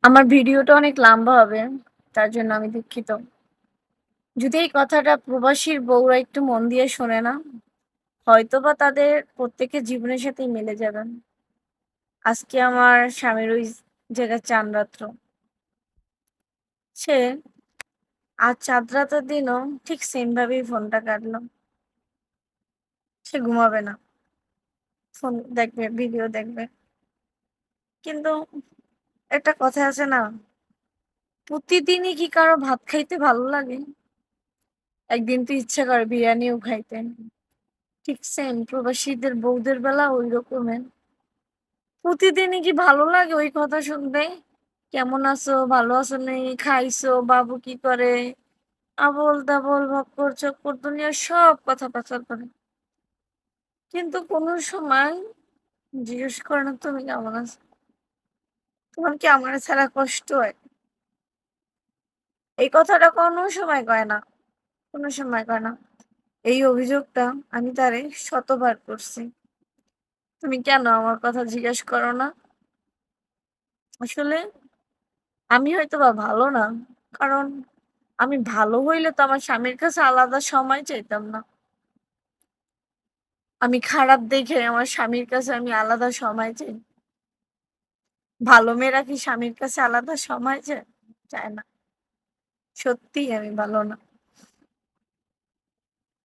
আমার ভিডিওটা অনেক লম্বা হবে। তার জন্য আমি দুঃখিত। যদি এই কথাটা প্রবাসীর বউরা একটু মন দিয়ে শোনে না, হয়তোবা তাদের প্রত্যেকের জীবনের সাথেই মিলে যাবেন। আজকে আমার স্বামীর ওই জায়গায় চাঁদ রাত্র। সে আজ চাঁদ রাতের দিনও ঠিক সেম ভাবেই ফোনটা কাটলো। সে ঘুমাবে না। ফোন দেখবে, ভিডিও দেখবে। কিন্তু একটা কথা আছে না, প্রতিদিনই কি কারো ভাত খাইতে ভালো লাগে? একদিন তো ইচ্ছা করে বিরিয়ানিও খাইতে। ঠিক সেম প্রবাসীদের বউদের বেলা ওই রকমের। প্রতিদিনই কি ভালো লাগে ওই কথা শুনতে? কেমন আছো, ভালো আছো নেই, খাইছো, বাবু কি করে, আবোল তাবোল ভক্কর চক্কর দুনিয়ার সব কথা পাচার করে। কিন্তু কোনো সময় জিজ্ঞেস করে না তুমি কেমন আছো, তোমার কি আমার ছাড়া কষ্ট হয়? এই কথাটা কোনো সময় কয় না, কোনো সময় কয় না। এই অভিযোগটা আমি তারে শতবার করছি। তুমি কেন আমার কথা জিজ্ঞেস করো না? আসলে আমি হয়তোবা ভালো না। কারণ আমি ভালো হইলে তো আমার স্বামীর কাছে আলাদা সময় চাইতাম না। আমি খারাপ দেখে আমার স্বামীর কাছে আমি আলাদা সময় চাই। ভালো মেয়েরা কি স্বামীর কাছে আলাদা সময় চায়? চায় না। সত্যিই আমি ভালো না।